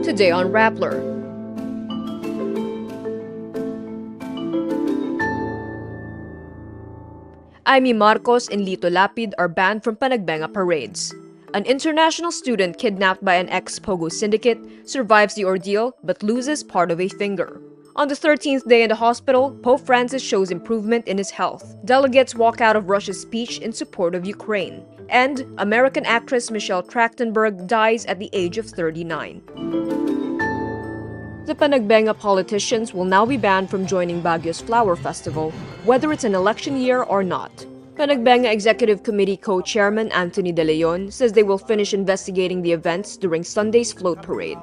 Today on Rappler. Imee Marcos and Lito Lapid are banned from Panagbenga parades. An international student kidnapped by an ex-POGO syndicate survives the ordeal but loses part of a finger. On the 13th day in the hospital, Pope Francis shows improvement in his health. Delegates walk out of Russia's speech in support of Ukraine. And American actress Trachtenberg dies at the age of 39. The Panagbenga politicians will now be banned from joining Baguio's Flower Festival, whether it's an election year or not. Panagbenga Executive Committee Co-Chairman Anthony De Leon says they will finish investigating the events during Sunday's float parade.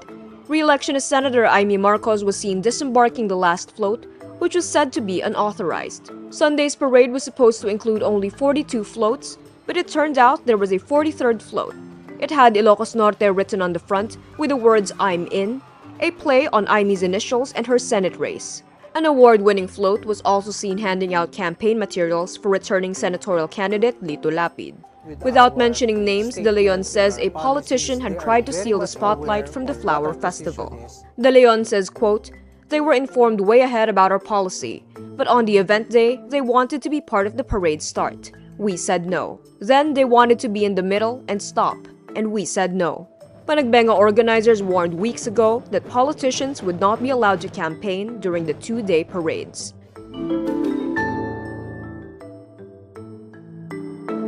Re-election as Senator Imee Marcos was seen disembarking the last float, which was said to be unauthorized. Sunday's parade was supposed to include only 42 floats, but it turned out there was a 43rd float. It had Ilocos Norte written on the front with the words "I'm in," a play on Imee's initials and her Senate race. An award-winning float was also seen handing out campaign materials for returning senatorial candidate Lito Lapid. Without mentioning names, De Leon says a politician had tried to steal the spotlight from the Flower Festival. De Leon says, quote, "They were informed way ahead about our policy, but on the event day, they wanted to be part of the parade start. We said no. Then they wanted to be in the middle and stop, and we said no." Panagbenga organizers warned weeks ago that politicians would not be allowed to campaign during the two-day parades.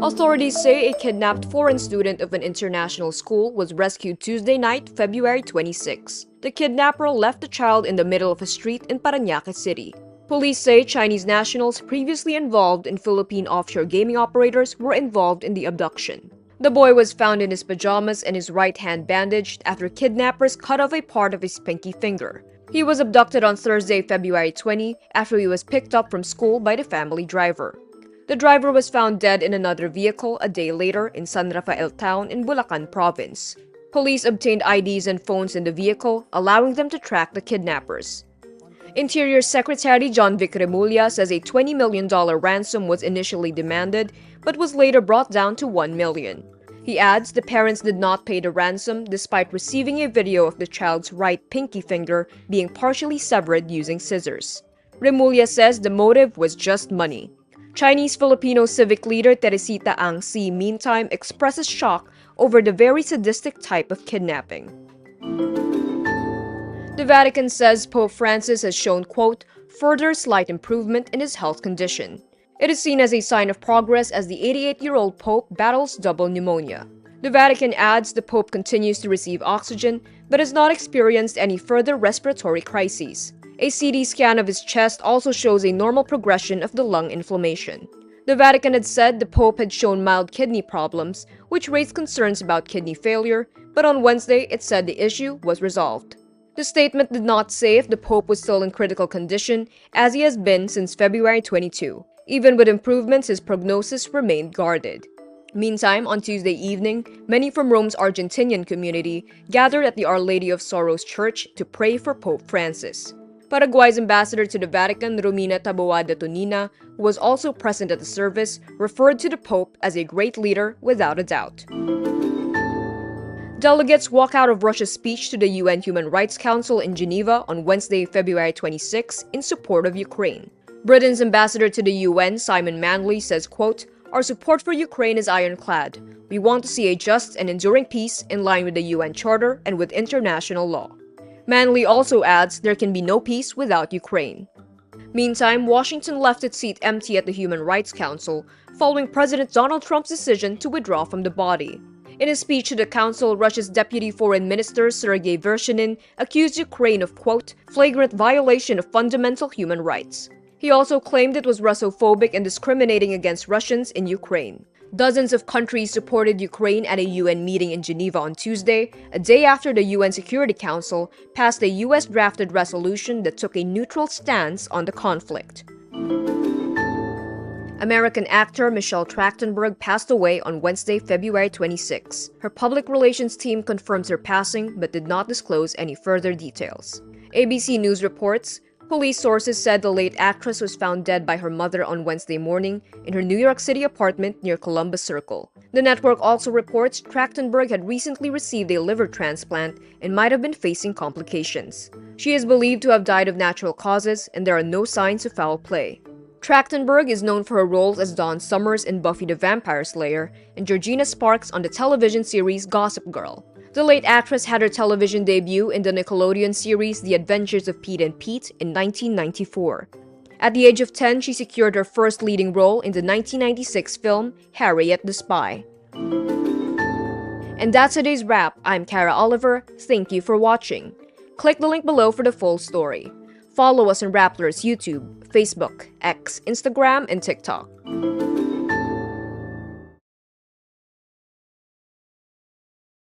Authorities say a kidnapped foreign student of an international school was rescued Tuesday night, February 26. The kidnapper left the child in the middle of a street in Parañaque City. Police say Chinese nationals previously involved in Philippine offshore gaming operators were involved in the abduction. The boy was found in his pajamas and his right hand bandaged after kidnappers cut off a part of his pinky finger. He was abducted on Thursday, February 20, after he was picked up from school by the family driver. The driver was found dead in another vehicle a day later in San Rafael Town in Bulacan Province. Police obtained IDs and phones in the vehicle, allowing them to track the kidnappers. Interior Secretary John Vic Remulla says a $20 million ransom was initially demanded, but was later brought down to $1 million. He adds the parents did not pay the ransom despite receiving a video of the child's right pinky finger being partially severed using scissors. Remulla says the motive was just money. Chinese-Filipino civic leader Teresita Ang Si, meantime, expresses shock over the very sadistic type of kidnapping. The Vatican says Pope Francis has shown, quote, further slight improvement in his health condition. It is seen as a sign of progress as the 88-year-old Pope battles double pneumonia. The Vatican adds the Pope continues to receive oxygen, but has not experienced any further respiratory crises. A CT scan of his chest also shows a normal progression of the lung inflammation. The Vatican had said the Pope had shown mild kidney problems, which raised concerns about kidney failure, but on Wednesday it said the issue was resolved. The statement did not say if the Pope was still in critical condition, as he has been since February 22. Even with improvements, his prognosis remained guarded. Meantime, on Tuesday evening, many from Rome's Argentinian community gathered at the Our Lady of Sorrows Church to pray for Pope Francis. Paraguay's ambassador to the Vatican, Romina Taboada Tonina, who was also present at the service, referred to the Pope as a great leader without a doubt. Delegates walk out of Russia's speech to the UN Human Rights Council in Geneva on Wednesday, February 26, in support of Ukraine. Britain's ambassador to the UN, Simon Manley, says, quote, "Our support for Ukraine is ironclad. We want to see a just and enduring peace in line with the UN Charter and with international law." Manley also adds there can be no peace without Ukraine. Meantime, Washington left its seat empty at the Human Rights Council following President Donald Trump's decision to withdraw from the body. In his speech to the council, Russia's Deputy Foreign Minister Sergei Vershinin accused Ukraine of, quote, flagrant violation of fundamental human rights. He also claimed it was Russophobic and discriminating against Russians in Ukraine. Dozens of countries supported Ukraine at a UN meeting in Geneva on Tuesday, a day after the UN Security Council passed a US-drafted resolution that took a neutral stance on the conflict. American actor Michelle Trachtenberg passed away on Wednesday, February 26. Her public relations team confirms her passing but did not disclose any further details. ABC News reports, Police sources said the late actress was found dead by her mother on Wednesday morning in her New York City apartment near Columbus Circle. The network also reports Trachtenberg had recently received a liver transplant and might have been facing complications. She is believed to have died of natural causes, and there are no signs of foul play. Trachtenberg is known for her roles as Dawn Summers in Buffy the Vampire Slayer and Georgina Sparks on the television series Gossip Girl. The late actress had her television debut in the Nickelodeon series The Adventures of Pete and Pete in 1994. At the age of 10, she secured her first leading role in the 1996 film Harriet the Spy. And that's today's wrap. I'm Kara Oliver. Thank you for watching. Click the link below for the full story. Follow us on Rappler's YouTube, Facebook, X, Instagram, and TikTok.